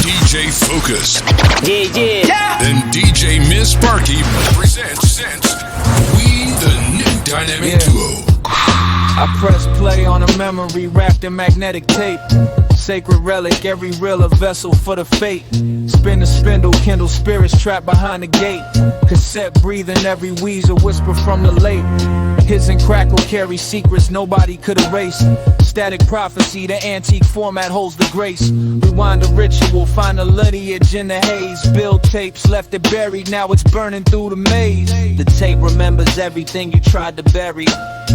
DJ Focuz. Yeah. Then DJ Miss Sparky presents We the New Dynamic Duo. I press play on a memory wrapped in magnetic tape. Sacred relic, every reel a vessel for the fate. Spin the spindle, kindle spirits trapped behind the gate. Cassette breathing, every wheeze a whisper from the lake. His and crackle carry secrets nobody could erase. Static prophecy, the antique format holds the grace. Rewind the ritual, find a lineage in the haze. Build tapes, left it buried, now it's burning through the maze. The tape remembers everything you tried to bury.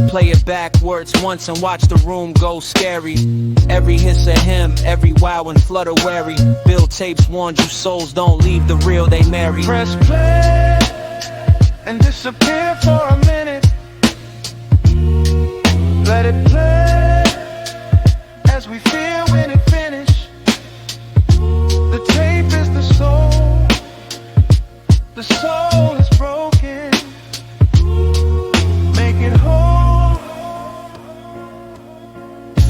Play it backwards once and watch the room go scary. Every hiss of him, every wow and flutter wary. Build tapes warned you souls don't leave the real they marry. Press play and disappear for a minute. Let it play as we feel when it finish. The tape is the soul. The soul is broken. Make it whole.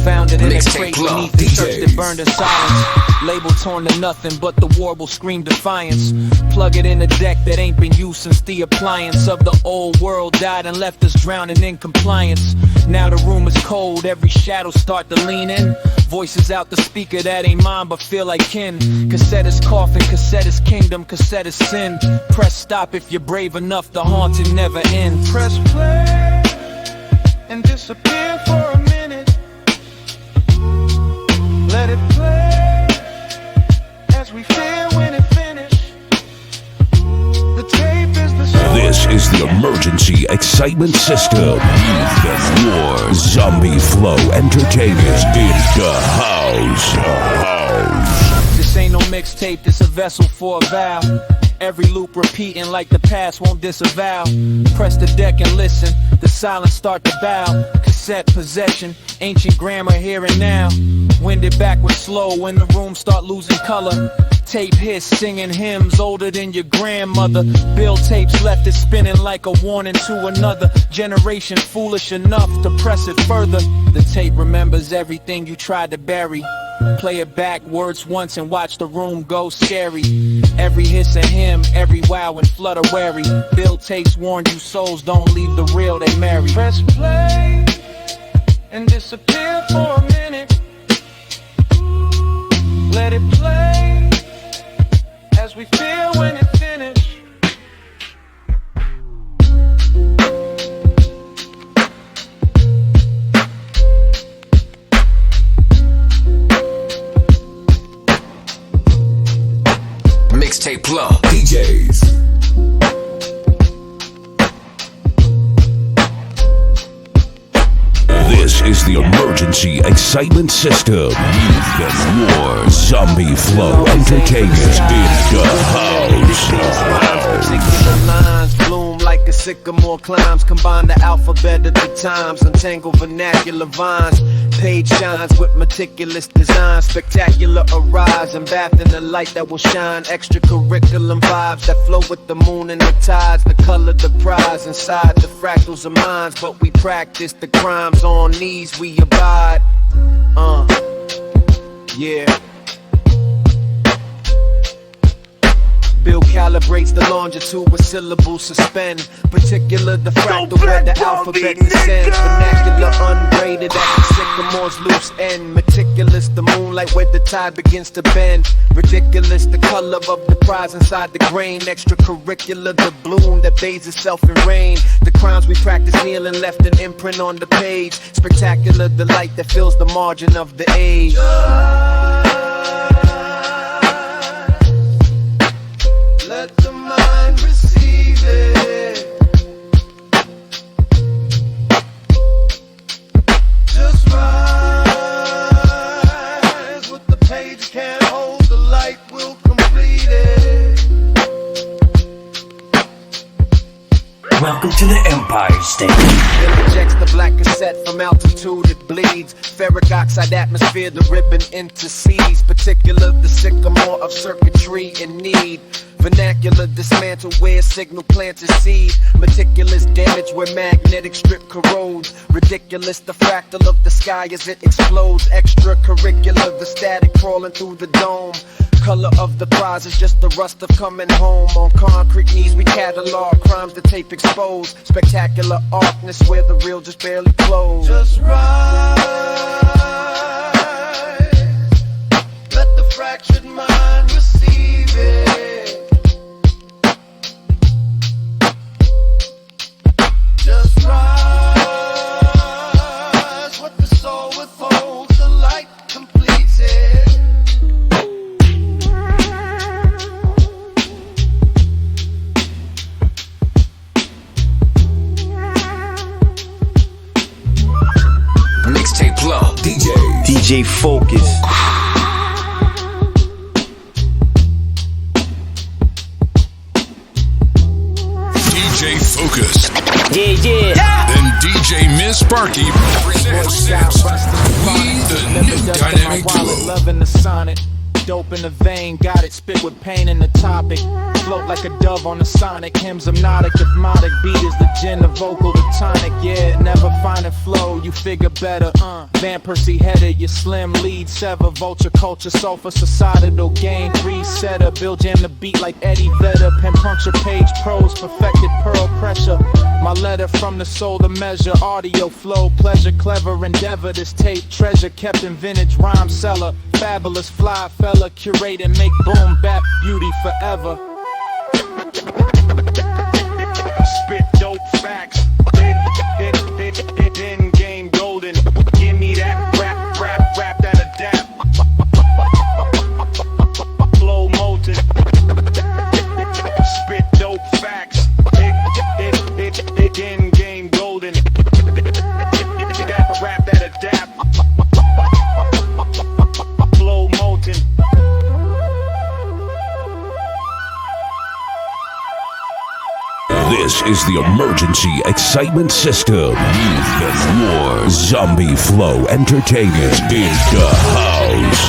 Found it in a crate beneath the church that burned in silence. Label torn to nothing, but the warble screamed defiance. Plug it in a deck that ain't been used since the appliance of the old world died and left us drowning in compliance. Now the room is cold, every shadow start to lean in. Voices out the speaker that ain't mine but feel like kin. Cassette is coffin, cassette is kingdom, cassette is sin. Press stop if you're brave enough, the haunting never ends. Press play and disappear for a minute. Let it play as we feel when it finish. The tape is the soul. This is the emergency excitement system. You've been warned. Zombieflow entertainers in the house. This ain't no mixtape, this a vessel for a vow. Every loop repeating like the past won't disavow. Press the deck and listen, the silence start to bow. Cassette possession, ancient grammar here and now. Wind it backwards slow when the room start losing color. Tape hiss, singing hymns older than your grandmother. Build tapes left it spinning like a warning to another generation foolish enough to press it further. The tape remembers everything you tried to bury. Play it backwards once and watch the room go scary. Every hiss of him, every wow and flutter wary. Build tapes warn you souls don't leave the real they marry. Press play and disappear for a minute. Let it play as we feel when it finish. Mixtape plug. DJs. This is the emergency excitement system. You've been warned. Zombieflow entertainers in the house. Particular lines bloom like a sycamore climbs. Combine the alphabet of the times. Untangle vernacular vines. Page shines with meticulous design. Spectacular arise and bathed in the light that will shine. Extracurriculum vibes that flow with the moon and the tides. The color, the prize inside the fractals of minds. But we practice the crimes on knees, we abide. Yeah. Bill calibrates the longitude with syllables suspend. Particular the fractal where the alphabet descends. Vernacular ungraded at the sycamore's loose end. Meticulous the moonlight where the tide begins to bend. Ridiculous the color of the prize inside the grain. Extracurricular the bloom that bathes itself in rain. The crimes we practice kneeling left an imprint on the page. Spectacular the light that fills the margin of the age. Let the mind receive it. Just rise with the page can't hold, the light will complete it. Welcome to the Empire State. It ejects the black cassette from altitude, it bleeds. Ferric oxide atmosphere, the ribbon intercedes. Particular the sycamore of circuitry in need. Vernacular dismantle where signal plants a seed. Meticulous damage where magnetic strip corrodes. Ridiculous the fractal of the sky as it explodes. Extracurricular the static crawling through the dome. Color of the prize is just the rust of coming home. On concrete knees we catalog crimes the tape exposed. Spectacular artness where the real just barely close. Just rise, let the fractured mind receive it. Just rise, what the soul withholds, the light completes it. Mixtape Flow. DJ Focuz. DJ Focuz. Yeah. Then DJ Miss Sparky presents We the New Dynamic Duo. Loving the sonnet, dope in the vein, got it spit with pain in the topic. Float like a dove on the sonic, hymns hypnotic, hypnotic. Beat is the gin, the vocal, the tonic. Yeah, never find it flow, you figure better. Van Persie header, your slim lead, sever, vulture culture, sulfur, societal game, resetter, Bill jam the beat like Eddie Vedder, pen puncture page, prose, perfected pearl pressure. My letter from the soul to measure, audio flow, pleasure, clever endeavor. This tape treasure kept in vintage rhyme cellar, fabulous fly fella, curate and make boom bap beauty forever. Spit dope facts, in game golden. Give me that rap that adapt. Flow molten. Spit dope facts, in game golden. Rap that adapt. Flow molten. This is the emergency excitement system. You've been warned. Zombieflow Entertainment in the house.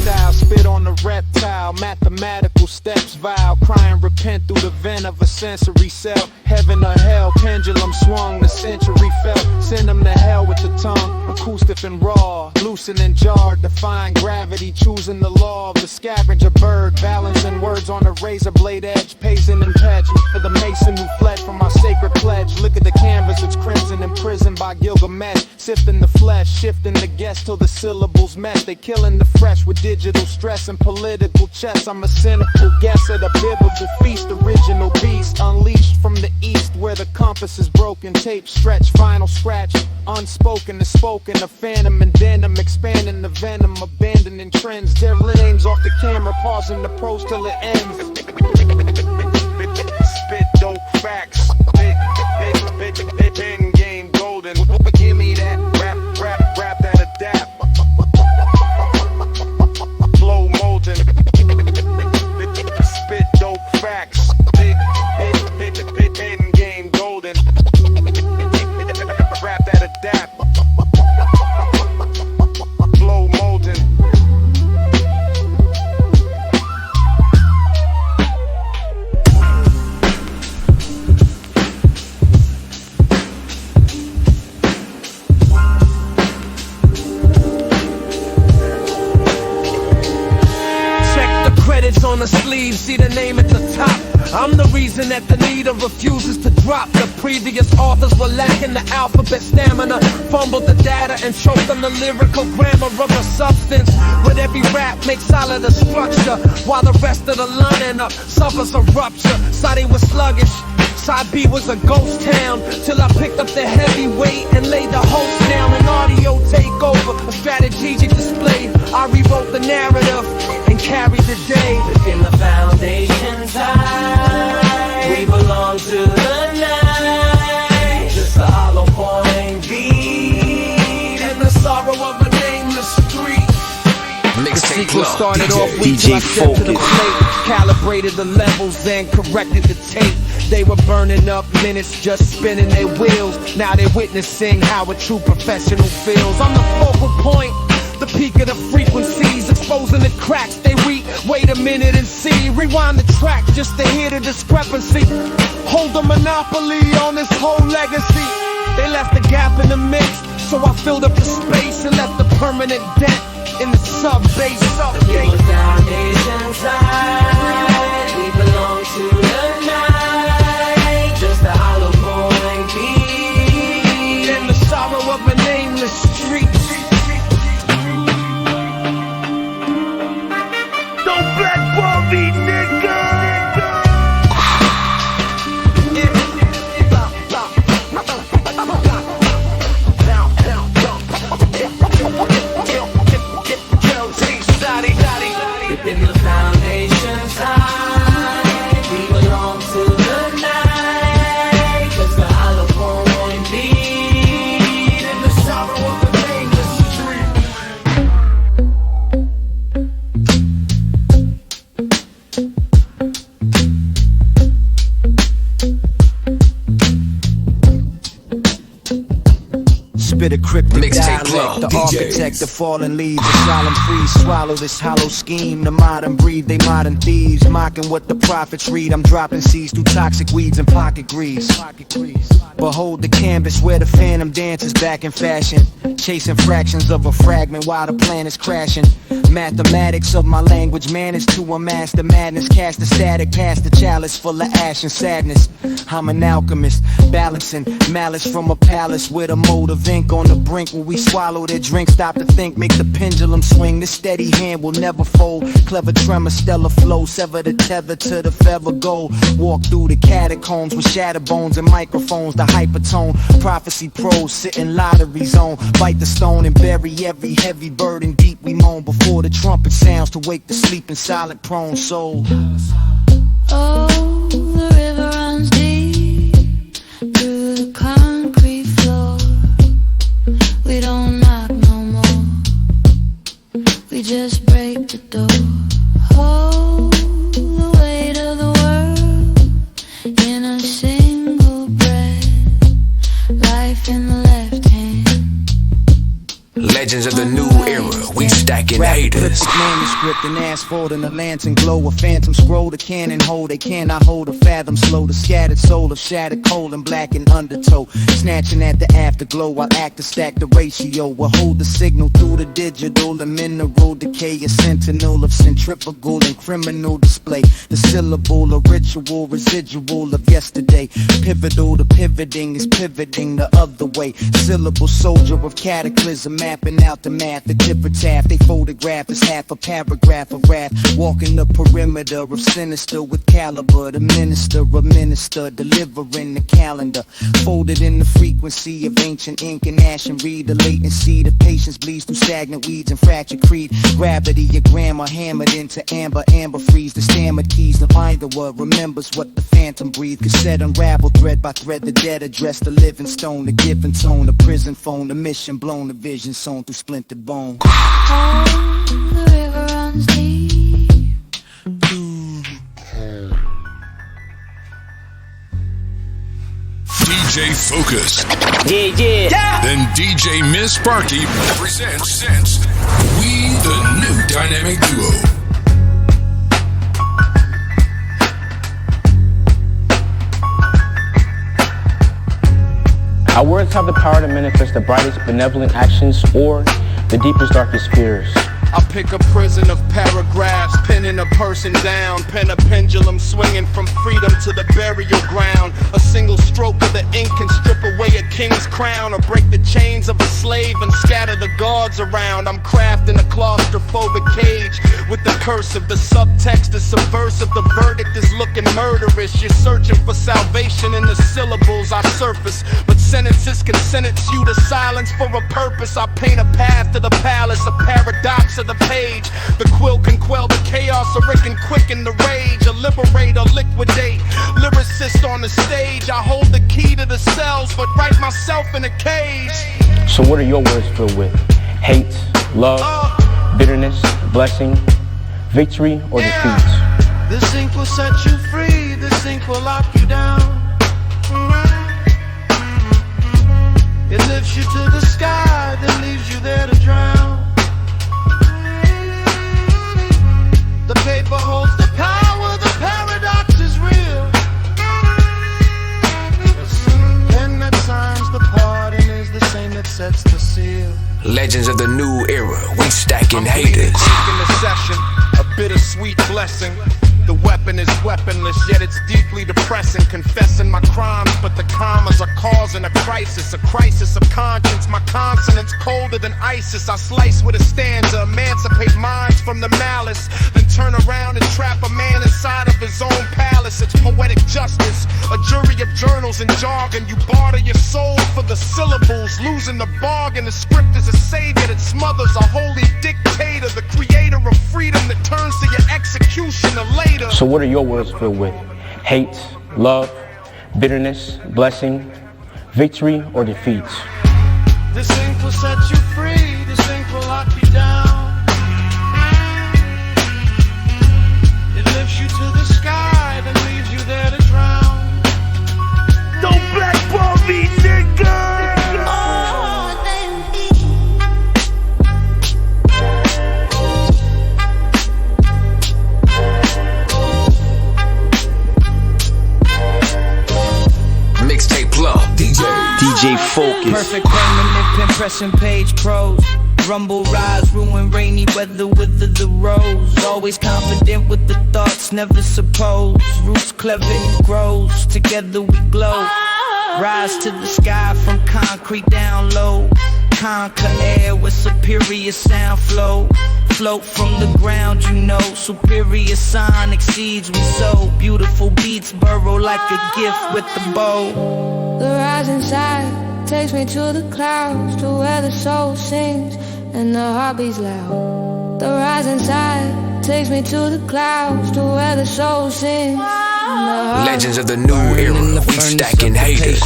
Style, spit on the reptile, mathematical steps, vile, crying, repent through the vent of a sensory cell. Heaven or hell, pendulum swung, the century fell. Send them to hell with the tongue, acoustic and raw, loosened and jarred, defying gravity, choosing the law of the scavenger bird, balancing words on a razor blade edge, pacing and patching for the mason who fled from our sacred pledge. Look at the canvas, it's crimson, imprisoned by Gilgamesh, sifting the flesh, shifting the guess till the syllables mesh. They killing the fresh with digital stress and political chess. I'm a cynical guess at a biblical feast, original beast, unleashed from the east where the compass is broken, tape stretch, final scratch, unspoken is spoken, a phantom and denim, expanding the venom, abandoning trends, derelict aims off the camera, pausing the prose till it ends. Spit dope facts, pen game golden. Give me that rap that adapt. Flow molten. Spit dope facts, pen game golden. Rap that adapt. Flow molten. On the sleeve, see the name at the top. I'm the reason that the leader refuses to drop. The previous authors were lacking the alphabet stamina, fumbled the data and choked on the lyrical grammar of a substance. With every rap makes solid a structure, while the rest of the lining up suffers a rupture. Side A was sluggish, side B was a ghost town, till I picked up the heavyweight and laid the host down. An audio takeover, a strategic display. I rewrote the narrative and carried the day. In the foundation's high, we belong to the night. Just a hollow point beat and the sorrow of a nameless street. The sequence started off weak till I stepped to the plate, calibrated the levels and corrected the tape. They were burning up minutes, just spinning their wheels. Now they're witnessing how a true professional feels. I'm the focal point, the peak of the frequencies, exposing the cracks they read. Wait a minute and see, rewind the track just to hear the discrepancy. Hold a monopoly on this whole legacy. They left the gap in the mix, so I filled up the space and left a permanent dent. in the sub-bass. Give us foundations high. We belong to the night. Just a hollow point beat in the sorrow of a nameless street. Don't blackball me, nigga. In the foundations high, we belong to the night. Just a hollow point beat in the sorrow of the nameless street. Spit a cryptic Mixtape dialect, the Flow, architect DJs. of fallen leaves, a solemn freeze, swallow this hollow scheme. The modern breed, they modern thieves, mocking what the prophets read. I'm dropping seeds through toxic weeds and pocket grease. Behold the canvas where the phantom dances back in fashion, chasing fractions of a fragment while the planet's crashing. Mathematics of my language managed to amass the madness, cast the static past the chalice full of ash and sadness. I'm an alchemist, balancing malice from a palace with a mold of ink on the brink. When we swallow their drink, stop to think, make the pendulum swing. This steady hand will never fold. Clever tremor, stellar flow, sever the tether to the feather goal. Walk through the catacombs with shattered bones and microphones. The hypertone, prophecy prose, sitting lottery zone. Bite the stone and bury every heavy burden deep we moan before the trumpet sounds to wake the sleeping silent prone soul. Oh, the river runs deep through the concrete floor. We don't knock no more, we just break the door. Hold the weight of the world in a single breath. Life in the left hand. Legends of the new era, we stacking haters. Cryptic manuscript and asphalt in a lantern glow. A phantom scroll, the cannon hold. They cannot hold a fathom slow. The scattered soul of shattered coal and black and undertow. Snatching at the afterglow while actors stack the ratio. Will hold the signal through the digital. The mineral decay, a sentinel of centrifugal and criminal display. The syllable, a ritual, residual of yesterday. Pivotal, the pivoting is pivoting the other way. Syllable soldier of cataclysm, mapping out the math. The tipper-tap, they photograph as half a paragraph of rap. Walking the perimeter of sinister with caliber. The minister, a minister, delivering the calendar. Folded in the frequency of ancient ink and ash and read the latency. The patience bleeds through stagnant weeds and fractured creed. Gravity, a grammar hammered into amber, amber freeze. The stammered keys, the finder word remembers what the phantom breathed. Cassette unraveled thread by thread. The dead address the living stone. The given tone, the prison phone. The mission blown, the vision sown through splintered bone. Oh, the river runs deep. DJ Focuz. Yeah. Then DJ Miss Sparky presents We the New Dynamic Duo. Our words have the power to manifest the brightest benevolent actions or the deepest darkest fears. I pick a prison of paragraphs, pinning a person down, pen a pendulum swinging from freedom to the burial ground. A single stroke of the ink can strip away a king's crown, or break the chains of a slave and scatter the guards around. I'm crafting a claustrophobic cage with the curse of the subtext is subversive. The verdict is looking murderous. You're searching for salvation in the syllables I surface, but sentences can sentence you to silence for a purpose. I paint a path to the palace, a paradox of the page. The quill can quell the chaos, or it can quicken the rage. A liberate or liquidate, lyricist on the stage. I hold the key to the cells, but write myself in a cage. So what are your words filled with? Hate, love, bitterness, blessing, victory, or defeat? This ink will set you free, this ink will lock you down. It lifts you to the sky, then leaves you there to drown. The paper holds the power, the paradox is real. The pen that signs the pardon is the same that sets the seal. Legends of the new era, we we stacking haters. In the session, a bittersweet blessing. The weapon is weaponless, yet it's deeply depressing. Confessing my crimes, but the commas are causing a crisis of conscience. My consonants colder than ISIS. I slice with a stanza, emancipate minds from the malice, then turn around and trap a man inside of his own palace. It's poetic justice, a jury of journals and jargon. You barter your soul for the syllables, losing the bargain. The script is a savior that smothers a holy dictator, the creator of freedom that turns to your executioner later. So what are your words filled with? Hate, love, bitterness, blessing, victory, or defeats? This ink will set you free, this ink will lock you down. It lifts you to the sky, then leaves you there to drown. Don't blackball me, nigga! Mixtape plug, DJ Focuz. Perfect permanent impression page prose. Rumble, rise, ruin rainy weather, wither the rose. Always confident with the thoughts, never suppose. Roots clever, it grows. Together we glow. Rise to the sky from concrete down low. Conquer air with superior sound flow. Float from the ground, you know. Superior sonic seeds we sow. Beautiful beats burrow like a gift with the bow. The rising side takes me to the clouds, to where the soul sings and the heart beats loud. The rising side takes me to the clouds, to where the soul sings. Legends of the new era, we stacking haters.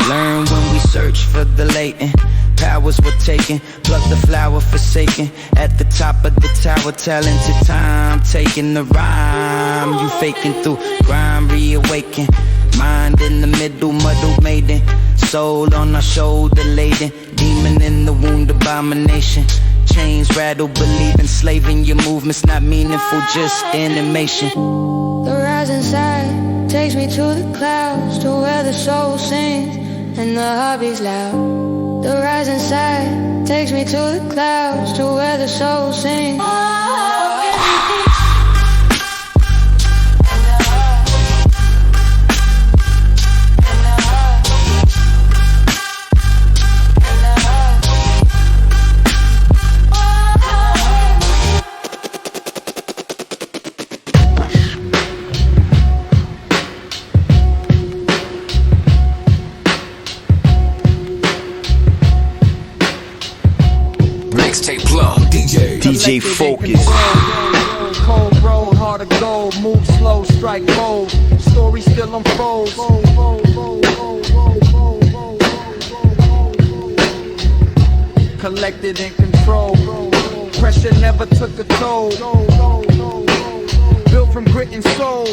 Learn when we search for the latent. Powers were taken, pluck the flower forsaken. At the top of the tower, talented time, taking the rhyme. You faking through grime, reawaken. Mind in the middle, muddled maiden. Soul on our shoulder laden. Demon in the wound, abomination. Chains rattle, believe enslaving your movements, not meaningful, just animation. The rising side takes me to the clouds, to where the soul sings and the heart beats loud. The rising side takes me to the clouds, to where the soul sings. Mixtape plug, DJ Focuz. Cold road, hard to go, move slow, strike bold. Story still unfolds. Collected in control. Pressure never took a toll. Built from grit and soul.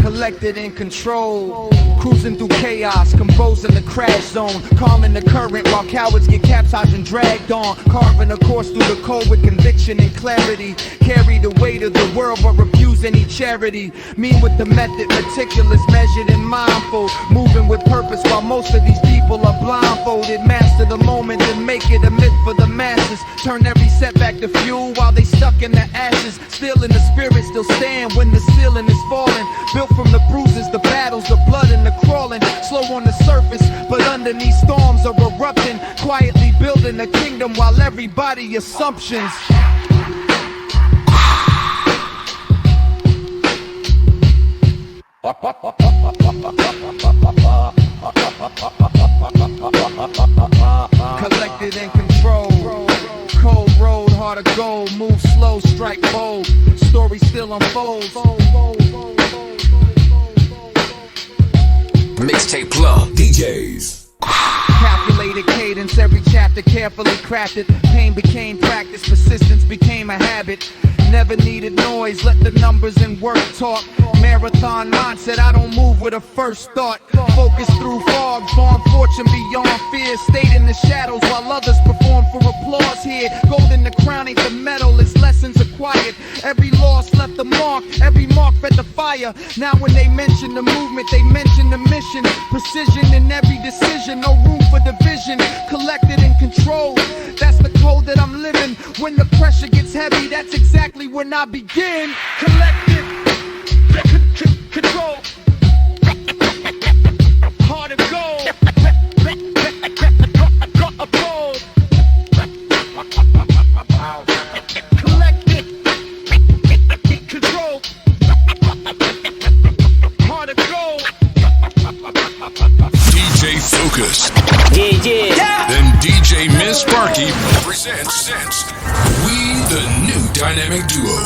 Collected in control. Cruising through chaos, composing the crash zone. Calming the current while cowards get capsized and dragged on. Carving a course through the cold with conviction and clarity. Carry the weight of the world but refuse any charity. Mean with the method, meticulous, measured and mindful. Moving with purpose while most of these people are blindfolded. Master the moment and make it a myth for the masses. Turn every setback to fuel while they stuck in the ashes. Still in the spirit, still stand when the ceiling is falling. Built from the bruises, the battles, the blood and the crawling. Slow on the surface, but underneath storms are erupting. Quietly building a kingdom while everybody assumptions. Collected in control. Cold road, hard to go. Move slow, strike bold. Story still unfolds. Mixtape plug, DJs. Calculated cadence, every chapter after carefully crafted. Pain became practice, persistence became a habit. Never needed noise, let the numbers and work talk. Marathon mindset, I don't move with a first thought. Focus through fog, form fortune beyond fear. Stayed in the shadows while others perform for applause here. Gold in the crown ain't the medal, it's lessons acquired. Every loss left a mark, every mark fed the fire. Now when they mention the movement, they mention the mission. Precision in every decision, no room for division. Collected and controlled, that's the code that I'm living. When the pressure gets heavy, that's exactly when I begin. Collected, control, hard to go. Collected, control, hard to go. DJ Focuz. Yeah. Then DJ Miss Sparky presents We the New Dynamic Duo.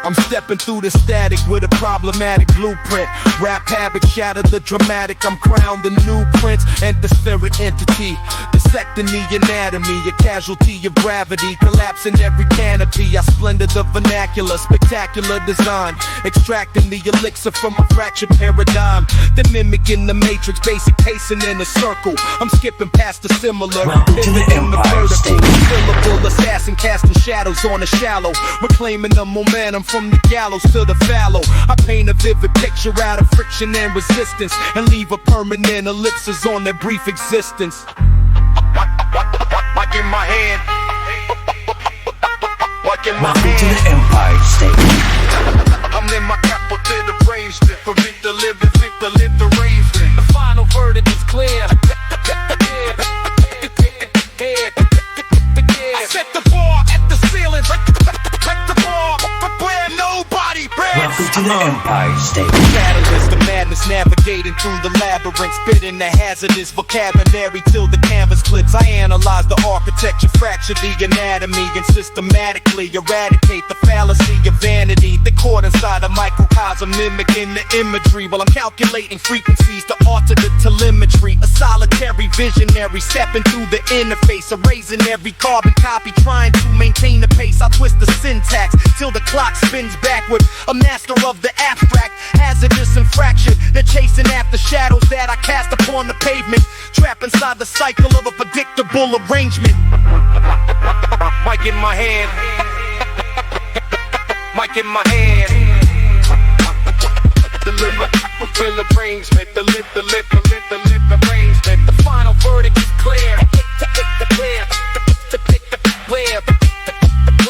I'm stepping through the static with a problematic blueprint. Rap habit shatter the dramatic. I'm crowned the new prince and the spirit entity. Dissecting the anatomy, a casualty of gravity. Collapsing every canopy. I splendor the vernacular, spectacular design. Extracting the elixir from a fractured paradigm. Then mimicking the matrix, basic pacing in a circle. I'm skipping past the similar. Pivoting the vertical. Syllable assassin casting shadows on the shallow. Reclaiming the momentum from the gallows to the fallow. I paint a vivid picture out of friction and resistance, and leave a permanent ellipses on their brief existence. Mic in my hand. Mic in my hand. Welcome to the Empire State. I'm in my capital arrangement. Permit the living, fit the lit arrangement. The final verdict is clear. I set the bar at the ceiling. Let the bar where nobody breaks. Welcome to the Empire State. Catalyst the madness, navigating through the labyrinth, spitting the hazardous vocabulary till the canvas clips. I analyze the architecture, fracture the anatomy, and systematically eradicate the fallacy of vanity. The chord inside a microcosm, mimicking the imagery while I'm calculating frequencies to alter the telemetry. A solitary visionary stepping through the interface, erasing every carbon copy, trying to maintain the pace. I twist the syntax till the clock spins backward. A master of the abstract, hazardous infraction. They're chasing after shadows that I cast upon the pavement, trapped inside the cycle of a predictable arrangement. Mic in my hand. Mic in my hand. Deliver, fulfill arrangement. The lip arrangement. The final verdict is clear.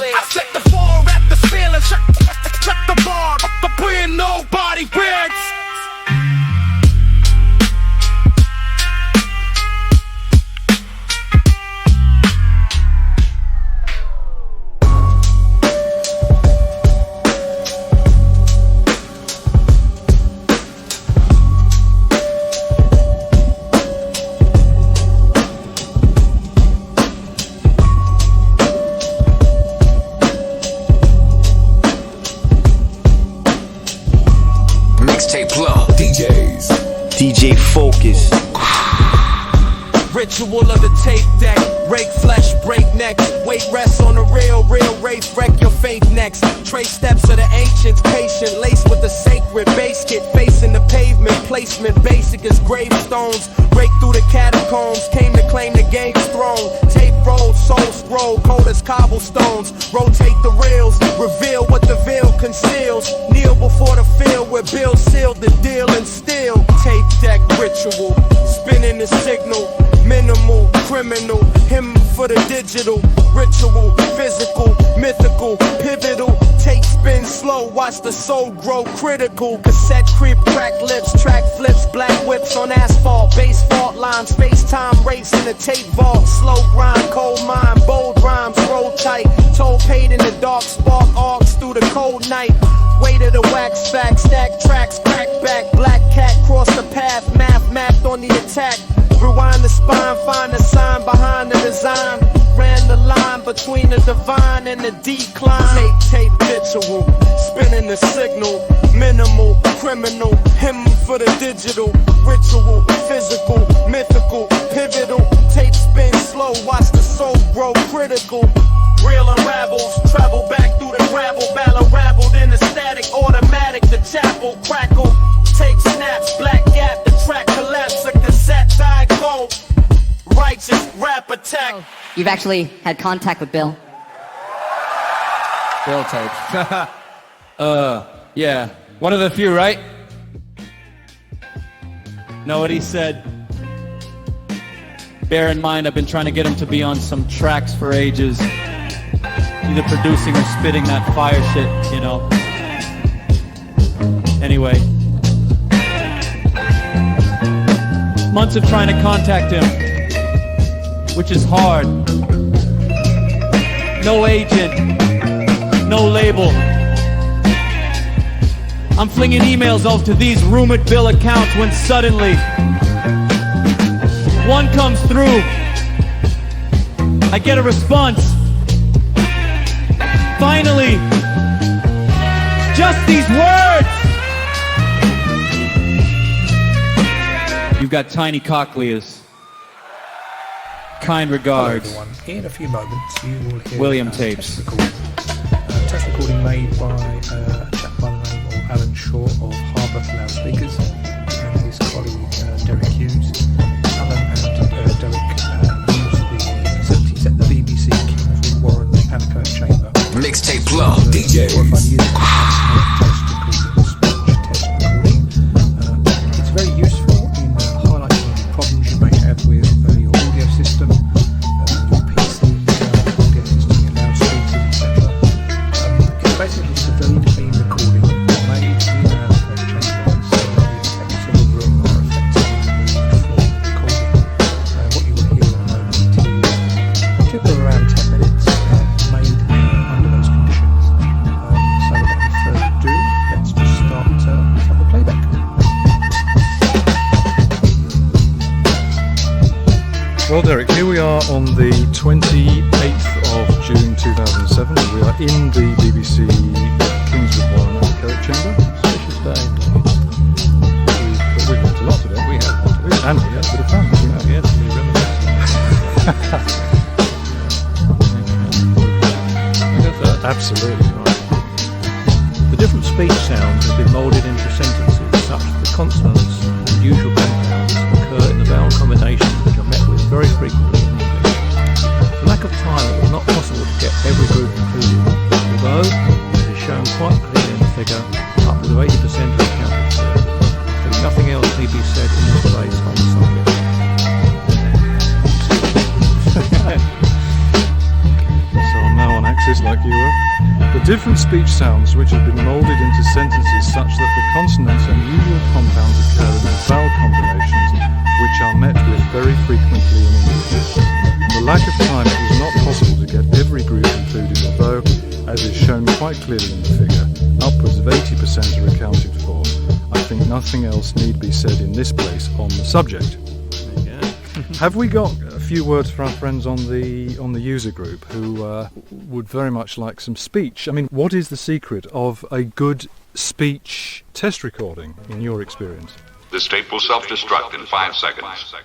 I set the bar at the ceiling. Shut the bar, but where nobody breaks. DJ Focuz. Ritual of the tape deck, rake flesh, break necks, weight rests on the real race, wreck your faith next. Trace steps of the ancients, patient, laced with the sacred base kit, facing the pavement, placement basic as gravestones. Break through the catacombs, came to claim the game's throne. Tape roll, soul scroll, cold as cobblestones. Rotate the reels, reveal what the veil conceals. Kneel before the field where Bill sealed the deal and still. Tape deck ritual, spinning the signal. Minimal, criminal, him for the digital. Ritual, physical, mythical, pivotal. Tape spin slow, watch the soul grow critical. Cassette creep, crack lips, track flips, black whips on asphalt. Base fault lines, space-time race in the tape vault. Slow grind, cold mind, bold rhymes, roll tight. Toll paid in the dark, spark arcs through the cold night. Weight of the wax fact, stack tracks, crack back. Black cat cross the path, math mapped on the attack. Rewind the spine, find the sign behind the design. ran the line between the divine and the decline. Tape ritual, spinning the signal. Minimal, criminal, hymn for the digital. Ritual, physical, mythical, pivotal. Tape spin slow, watch the soul grow critical. Real unravels, travel back through the gravel. Ballad rabbled in the static, automatic. The chapel crackle, tape snaps, black gap. The track collapse, a cassette die cold. Righteous rap attack. You've actually had contact with Bill? Bill tapes. Yeah. One of the few, right? Know what he said? Bear in mind, I've been trying to get him to be on some tracks for ages. Either producing or spitting that fire shit, you know. Anyway. Months of trying to contact him, which is hard. No agent, no label. I'm flinging emails off to these rumored Bill accounts when suddenly one comes through. I get a response. Finally, just these words. You've got tiny cochleas. Kind regards. Hello everyone. In a few moments you will hear William Tapes. Test recording made by a chap by the name of Alan Shaw of Harbour Loudspeakers and his colleague Derek Hughes. Alan and Derek used the facility set the BBC Kingswood Warren Anechoic Chamber. Mixtape Club DJ. It's very useful in highlighting problems you may have with your audio system, your PCs, audio system, your loudspeakers, etc. It's basically just a very clean recording made in an Anechoic chamber, so the effects of the room are effectively removed from the recording. What you will hear in a moment is typically around 10 minutes, made under those conditions. So without any further ado, let's just start the playback. Well, Derek, here we are on the 28th of June 2007. We are in the BBC Kingswood Warren Anechoic Chamber. Spacious day. We've learned a lot today. We have. And we had a bit of fun. Yes, we reminisced. Absolutely right. The different speech sounds have been moulded into sentences such that the consonants and usual compounds occur in the vowel combinations which are met with very frequently in English. For lack of time, it was not possible to get every group included, although, as is shown quite clearly in the figure, upwards of 80% are accounted for. I think nothing else need be said in this place on the subject. So I'm now on axis like you were. The different speech sounds which have been moulded into sentences such that the consonants and usual compounds occur in the vowel combinations which are met with very frequently in English. For lack of time, it was not possible to get every group included, although, as is shown quite clearly in the figure, upwards of 80% are accounted for. I think nothing else need be said in this place on the subject. Have we got a few words for our friends on the user group who would very much like some speech? I mean, what is the secret of a good speech test recording in your experience? This tape will self-destruct in 5 seconds.